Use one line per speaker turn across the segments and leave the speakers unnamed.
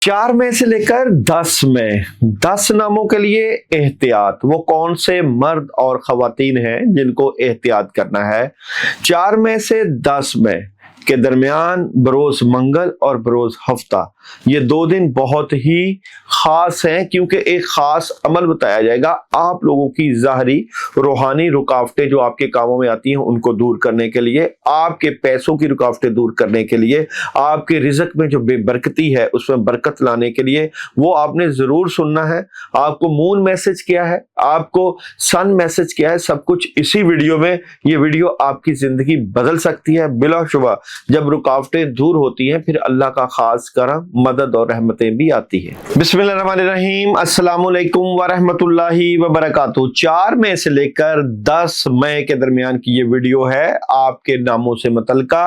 4 मई से लेकर 10 मई 10 नामों के लिए एहतियात। वो कौन से मर्द और खवातीन हैं जिनको एहतियात करना है? 4 मई से 10 मई के दरमियान बरोज मंगल और बरोज हफ्ता, ये 2 दिन बहुत ही खास हैं क्योंकि एक खास अमल बताया जाएगा आप लोगों की ज़ाहरी रूहानी रुकावटें जो आपके कामों में आती हैं उनको दूर करने के लिए, आपके पैसों की रुकावटें दूर करने के लिए, आपके रिज़्क में जो बेबरकती है उसमें बरकत लाने के लिए। वो आपने ज़रूर सुनना है। आपको मून मैसेज क्या है, आपको सन मैसेज क्या है, सब कुछ इसी वीडियो में। ये वीडियो आपकी ज़िंदगी बदल सकती है बिलाशुबा। जब रुकावटें दूर होती हैं फिर अल्लाह का खास करम, मदद और रहमतें भी आती हैं। बिस्मिल्लाहिर्रहमानिर्रहीम, अस्सलामु अलैकुम वरहमतुल्लाहि वबरकातुहू। 4 मई से लेकर 10 मई के दरमियान की ये वीडियो है आपके नामों से मुतल्लिका।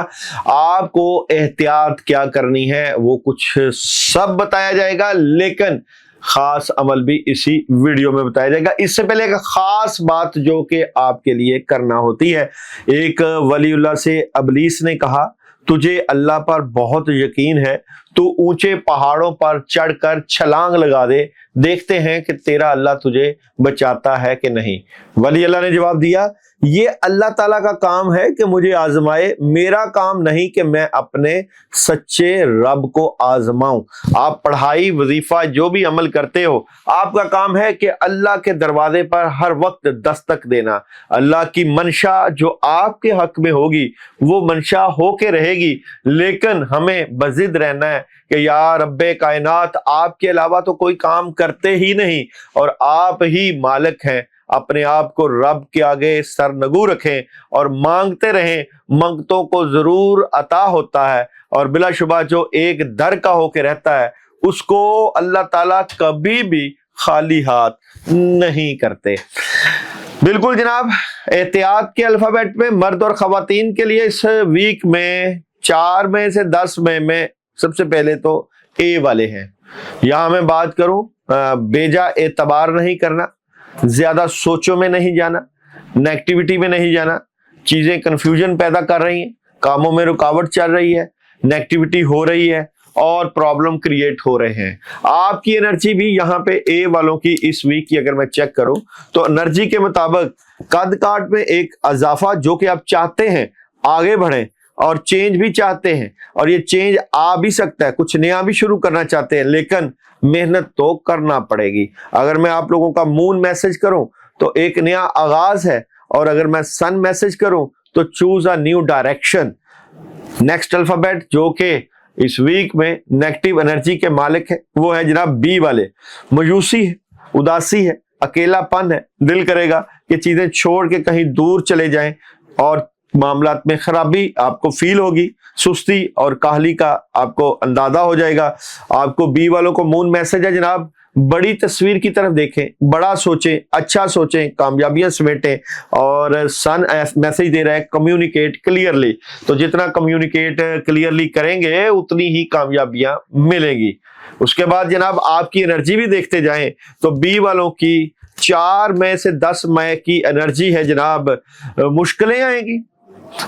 आपको एहतियात क्या करनी है वो कुछ सब बताया जाएगा, लेकिन खास अमल भी इसी वीडियो में बताया जाएगा। इससे पहले एक खास बात जो कि आपके लिए करना होती है। एक वलीउल्लाह से अबलीस ने कहा, तुझे अल्लाह पर बहुत यकीन है, तू ऊंचे पहाड़ों पर चढ़कर छलांग लगा दे, देखते हैं कि तेरा अल्लाह तुझे बचाता है कि नहीं। वली अल्लाह ने जवाब दिया, ये अल्लाह ताला का काम है कि मुझे आजमाए, मेरा काम नहीं कि मैं अपने सच्चे रब को आजमाऊं। आप पढ़ाई वजीफा जो भी अमल करते हो, आपका काम है कि अल्लाह के दरवाजे पर हर वक्त दस्तक देना। अल्लाह की मंशा जो आपके हक में होगी वो मंशा होके रहेगी, लेकिन हमें बजिद रहना है कि या रब्बे कायनात, आपके अलावा तो कोई काम करते ही नहीं और आप ही मालिक हैं। अपने आप को रब के आगे सरनगू रखें और मांगते रहें, मंगतों को जरूर अता होता है। और बिलाशुबा जो एक दर का होके रहता है उसको अल्लाह ताला कभी भी खाली हाथ नहीं करते। बिल्कुल जनाब, एहतियात के अल्फाबेट में मर्द और खवातीन के लिए इस वीक में 4 मई से 10 मई में सबसे पहले तो ए वाले हैं। यहां मैं बात करूं, बेजा एतबार नहीं करना, ज्यादा सोचों में नहीं जाना, नेगेटिविटी में नहीं जाना। चीजें कंफ्यूजन पैदा कर रही हैं, कामों में रुकावट चल रही है, नेगेटिविटी हो रही है और प्रॉब्लम क्रिएट हो रहे हैं। आपकी एनर्जी भी यहाँ पे ए वालों की इस वीक की अगर मैं चेक करूं तो एनर्जी के मुताबिक कद काट में एक इजाफा, जो कि आप चाहते हैं आगे बढ़ें और चेंज भी चाहते हैं, और ये चेंज आ भी सकता है, कुछ नया भी शुरू करना चाहते हैं, लेकिन मेहनत तो करना पड़ेगी। अगर मैं आप लोगों का मून मैसेज करूं तो एक नया आगाज है, और अगर मैं सन मैसेज करूं तो choose a new direction. Next alphabet जो कि इस वीक में नेगेटिव एनर्जी के मालिक है वो है जनाब बी वाले। मायूसी है, उदासी है, अकेलापन है, दिल करेगा कि चीजें छोड़ के कहीं दूर चले जाएं और मामलात में खराबी आपको फील होगी, सुस्ती और काहली का आपको अंदाजा हो जाएगा। आपको बी वालों को मून मैसेज है जनाब, बड़ी तस्वीर की तरफ देखें, बड़ा सोचें, अच्छा सोचें, कामयाबियां समेटें। और सन मैसेज दे रहा है कम्युनिकेट क्लियरली, तो जितना कम्युनिकेट क्लियरली करेंगे उतनी ही कामयाबियां मिलेंगी। उसके बाद जनाब आपकी एनर्जी भी देखते जाएं तो बी वालों की 4 मई से 10 मई की एनर्जी है जनाब, मुश्किलें आएंगी,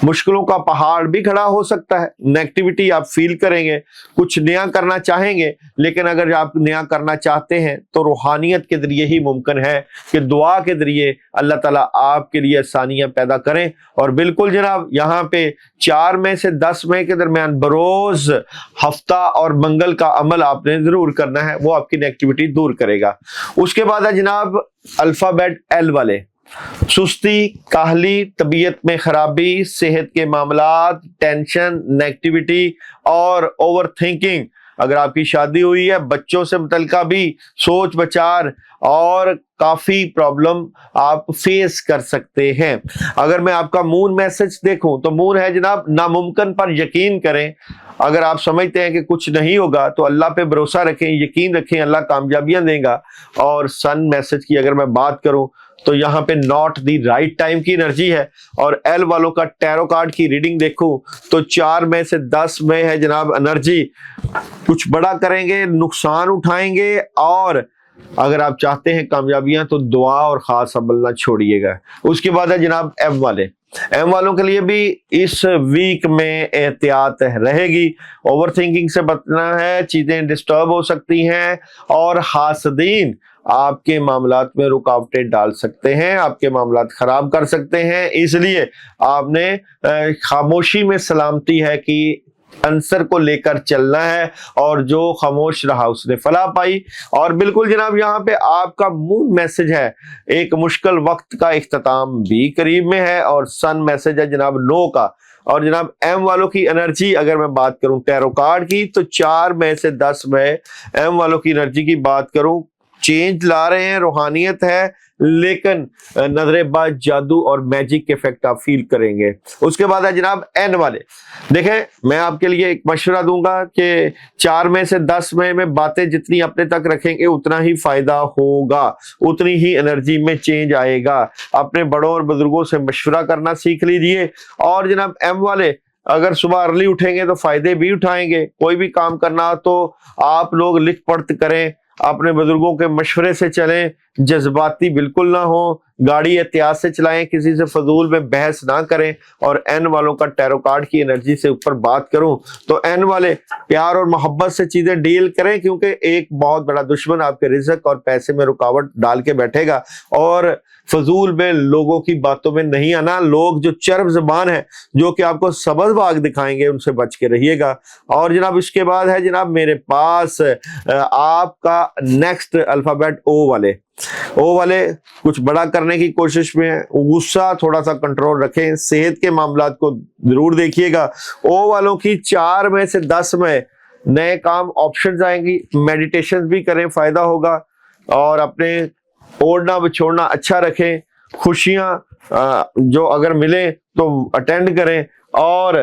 मुश्किलों का पहाड़ भी खड़ा हो सकता है, नेगेटिविटी आप फील करेंगे, कुछ नया करना चाहेंगे, लेकिन अगर आप नया करना चाहते हैं तो रूहानियत के जरिए ही मुमकिन है कि दुआ के जरिए अल्लाह ताला आपके लिए आसानियां पैदा करें। और बिल्कुल जनाब यहाँ पे 4 मई से 10 मई के दरमियान बरोज हफ्ता और मंगल का अमल आपने जरूर करना है, वो आपकी नेगेटिविटी दूर करेगा। उसके बाद है जनाब अल्फाबेट एल वाले। सुस्ती, काहली, तबीयत में खराबी, सेहत के मामलात, टेंशन, नेगेटिविटी और ओवर थिंकिंग। अगर आपकी शादी हुई है, बच्चों से मुतल्लिका भी सोच विचार और काफी प्रॉब्लम आप फेस कर सकते हैं। अगर मैं आपका मून मैसेज देखूं तो मून है जनाब, नामुमकिन पर यकीन करें। अगर आप समझते हैं कि कुछ नहीं होगा तो अल्लाह पे भरोसा रखें, यकीन रखें, अल्लाह कामयाबियां देगा। और सन मैसेज की अगर मैं बात करूं तो यहाँ पे नॉट दी राइट टाइम की एनर्जी है। और एल वालों का टैरो कार्ड की रीडिंग देखूं तो 4 मई से 10 मई है जनाब एनर्जी, कुछ बड़ा करेंगे, नुकसान उठाएंगे, और अगर आप चाहते हैं कामयाबियां तो दुआ और खास अमल ना छोड़िएगा। उसके बाद है जनाब एम वाले। एम वालों के लिए भी इस वीक में एहतियात रहेगी, ओवर थिंकिंग से बचना है, चीजें डिस्टर्ब हो सकती हैं और हासदीन आपके मामलात में रुकावटें डाल सकते हैं, आपके मामलात खराब कर सकते हैं। इसलिए आपने खामोशी में सलामती है कि आंसर को लेकर चलना है, और जो खामोश रहा उसने फलाह पाई। और बिल्कुल जनाब यहाँ पे आपका मून मैसेज है, एक मुश्किल वक्त का इख्तिताम भी करीब में है, और सन मैसेज है जनाब नो का। और जनाब एम वालों की एनर्जी अगर मैं बात करूं टैरो कार्ड की, तो 4 मई से 10 मई एम वालों की एनर्जी की बात करूं, चेंज ला रहे हैं, रूहानियत है, लेकिन नजरेबाज जादू और मैजिक के इफेक्ट आप फील करेंगे। उसके बाद है जनाब एन वाले। देखें, मैं आपके लिए एक मशवरा दूंगा कि 4 मई से 10 मई में बातें जितनी अपने तक रखेंगे उतना ही फायदा होगा, उतनी ही एनर्जी में चेंज आएगा। अपने बड़ों और बुजुर्गों से मशवरा करना सीख लीजिए। और जनाब एम वाले, अगर सुबह अर्ली उठेंगे तो फायदे भी उठाएंगे। कोई भी काम करना तो आप लोग लिख पढ़ करें, अपने बुजुर्गों के मशवरे से चलें, जज्बाती बिल्कुल ना हो, गाड़ी एहतियात से चलाएं, किसी से फजूल में बहस ना करें। और एन वालों का टैरो कार्ड की एनर्जी से ऊपर बात करूं तो एन वाले प्यार और मोहब्बत से चीजें डील करें, क्योंकि एक बहुत बड़ा दुश्मन आपके रिज़्क और पैसे में रुकावट डाल के बैठेगा। और फजूल में लोगों की बातों में नहीं आना। लोग जो चर्ब ज़बान है, जो कि आपको सबज बाग दिखाएंगे, उनसे बच के रहिएगा। और जनाब इसके बाद है जनाब मेरे पास आपका नेक्स्ट अल्फाबेट ओ वाले। ओ वाले कुछ बड़ा करने की कोशिश में है, गुस्सा थोड़ा सा कंट्रोल रखें, सेहत के मामलात को जरूर देखिएगा। ओ वालों की 4 मई से 10 मई नए काम ऑप्शंस आएंगी, मेडिटेशन भी करें, फायदा होगा। और अपने ओढ़ना बिछोड़ना अच्छा रखें, खुशियां जो अगर मिले तो अटेंड करें। और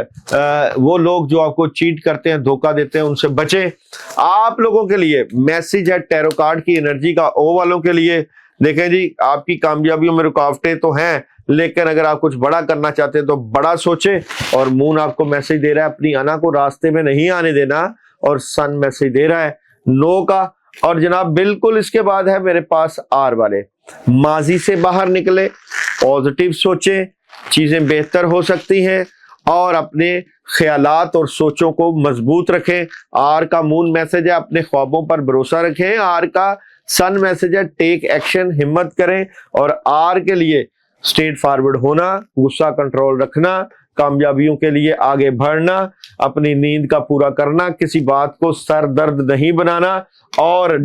वो लोग जो आपको चीट करते हैं, धोखा देते हैं, उनसे बचें। आप लोगों के लिए मैसेज है टैरो कार्ड की एनर्जी का ओ वालों के लिए। देखें जी, आपकी कामयाबियों में रुकावटें तो हैं, लेकिन अगर आप कुछ बड़ा करना चाहते हैं तो बड़ा सोचें। और मून आपको मैसेज दे रहा है अपनी आना को रास्ते में नहीं आने देना, और सन मैसेज दे रहा है नो का। और जनाब बिल्कुल इसके बाद है मेरे पास आर वाले। माजी से बाहर निकले, पॉजिटिव सोचें, चीजें बेहतर हो सकती हैं, और अपने ख्यालात और सोचों को मजबूत रखें। आर का मून मैसेज है अपने ख्वाबों पर भरोसा रखें। आर का सन मैसेज है टेक एक्शन, हिम्मत करें। और आर के लिए स्ट्रेट फॉरवर्ड होना, गुस्सा कंट्रोल रखना, कामयाबियों के लिए आगे बढ़ना, अपनी नींद का पूरा करना, किसी बात को सर दर्द नहीं बनाना। और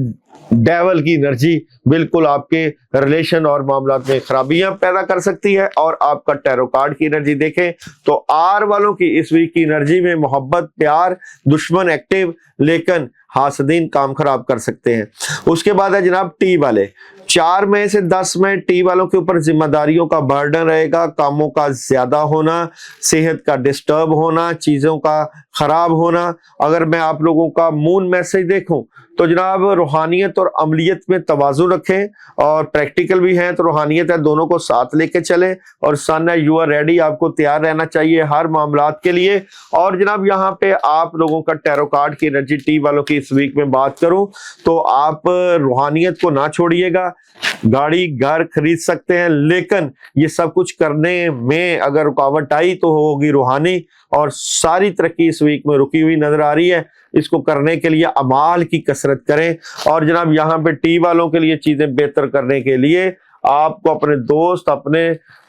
डेवल की एनर्जी बिल्कुल आपके रिलेशन और मामलात में खराबियां पैदा कर सकती है। और आपका टैरो कार्ड की एनर्जी देखें तो आर वालों की इस वीक की एनर्जी में मोहब्बत, प्यार, दुश्मन एक्टिव, लेकिन हासदीन काम खराब कर सकते हैं। उसके बाद है जनाब टी वाले। 4 मई से 10 मई टी वालों के ऊपर जिम्मेदारियों का बर्डन रहेगा, कामों का ज्यादा होना, सेहत का डिस्टर्ब होना, चीजों का खराब होना। अगर मैं आप लोगों का मून मैसेज देखूं तो जनाब रूहानियत और अमलियत में तवाज़ुन रखें, और प्रैक्टिकल भी है तो रूहानियत है, दोनों को साथ लेके चलें। और सन है यू आर रेडी, आपको तैयार रहना चाहिए हर मामलात के लिए। और जनाब यहाँ पे आप लोगों का टैरो कार्ड की एनर्जी टी वालों की इस वीक में बात करूं तो आप रूहानियत को ना छोड़िएगा। गाड़ी घर खरीद सकते हैं, लेकिन ये सब कुछ करने में अगर रुकावट आई तो होगी रूहानी। और सारी तरक्की इस वीक में रुकी हुई नजर आ रही है, इसको करने के लिए अमाल की कसरत करें। और जनाब यहाँ पे टी वालों के लिए चीजें बेहतर करने के लिए आपको अपने दोस्त, अपने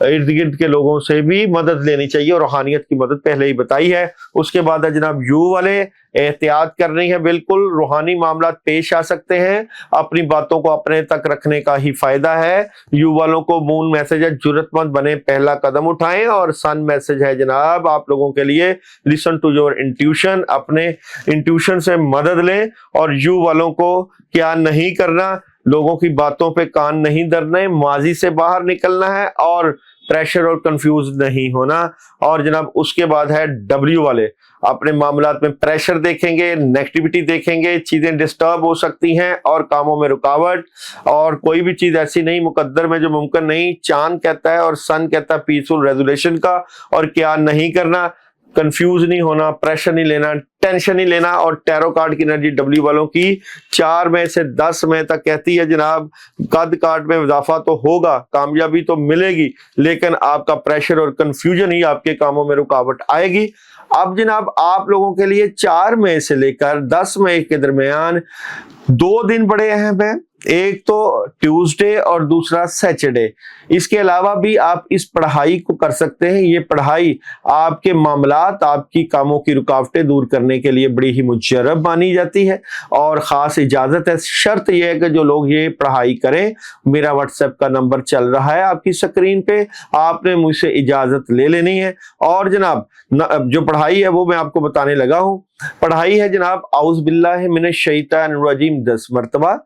इर्द गिर्द के लोगों से भी मदद लेनी चाहिए, और रूहानियत की मदद पहले ही बताई है। उसके बाद है जनाब यू वाले, एहतियात करनी है, बिल्कुल रूहानी मामला पेश आ सकते हैं, अपनी बातों को अपने तक रखने का ही फायदा है। यू वालों को मून मैसेज है जुर्रतमंद बने, पहला कदम उठाएं। और सन मैसेज है जनाब आप लोगों के लिए लिसन टू योर इंट्यूशन, अपने इंट्यूशन से मदद लें। और यू वालों को क्या नहीं करना, लोगों की बातों पे कान नहीं धरना है, माजी से बाहर निकलना है, और प्रेशर और कंफ्यूज नहीं होना। और जनाब उसके बाद है डब्ल्यू वाले, अपने मामलात में प्रेशर देखेंगे, नेगेटिविटी देखेंगे, चीजें डिस्टर्ब हो सकती हैं और कामों में रुकावट। और कोई भी चीज ऐसी नहीं मुकद्दर में जो मुमकिन नहीं, चांद कहता है और सन कहता है पीसफुल रेजुलेशन का। और क्या नहीं करना, कंफ्यूज नहीं होना, प्रेशर नहीं लेना, टेंशन नहीं लेना। और टैरो कार्ड की एनर्जी डब्ल्यू वालों की 4 मई से 10 मई तक कहती है जनाब कद काट में इजाफा तो होगा, कामयाबी तो मिलेगी, लेकिन आपका प्रेशर और कंफ्यूजन ही आपके कामों में रुकावट आएगी। अब जनाब आप लोगों के लिए 4 मई से लेकर 10 मई के दरमियान 2 दिन बड़े अहम हैं, एक तो ट्यूसडे और दूसरा सैटरडे। इसके अलावा भी आप इस पढ़ाई को कर सकते हैं। ये पढ़ाई आपके मामलात, आपकी कामों की रुकावटें दूर करने के लिए बड़ी ही मुजर्रब मानी जाती है और खास इजाजत है। शर्त यह है कि जो लोग ये पढ़ाई करें, मेरा व्हाट्सएप का नंबर चल रहा है आपकी स्क्रीन पे, आपने मुझसे इजाजत ले लेनी है। और जनाब जो पढ़ाई है वो मैं आपको बताने लगा हूं। पढ़ाई है जनाब औज़ बिल्लाहि मिनश शैतानिर रजीम 10 मरतबा,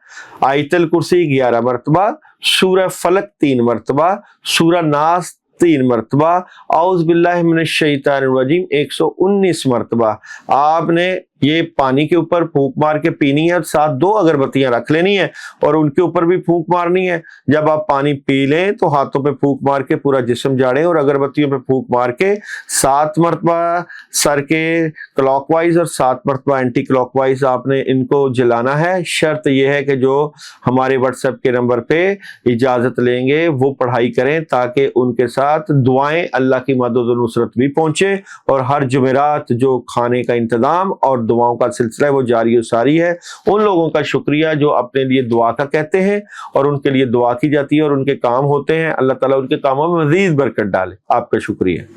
आयतल कुर्सी 11 मरतबा, सूरह फलक 3 मरतबा, सूरह नास 3 मरतबा, औज़ बिल्लाहि मिनश शैतानिर रजीम 119 मरतबा। आपने ये पानी के ऊपर फूंक मार के पीनी है और साथ 2 अगरबत्तियां रख लेनी है और उनके ऊपर भी फूंक मारनी है। जब आप पानी पी लें तो हाथों पे फूंक मार के पूरा जिस्म झाड़ें और अगरबत्तियों पे फूंक मार के 7 मरतबा सर के क्लॉकवाइज और 7 मरतबा एंटी क्लॉकवाइज आपने इनको जलाना है। शर्त यह है कि जो हमारे व्हाट्सएप के नंबर पे इजाजत लेंगे वो पढ़ाई करें ताकि उनके साथ दुआएं, अल्लाह की मदद और नुसरत भी पहुंचे। और हर जुमेरात जो खाने का इंतजाम और दुआओं का सिलसिला है वो जारी और सारी है। उन लोगों का शुक्रिया जो अपने लिए दुआ का कहते हैं और उनके लिए दुआ की जाती है और उनके काम होते हैं। अल्लाह ताला उनके कामों में मजीद बरकत डाले। आपका शुक्रिया।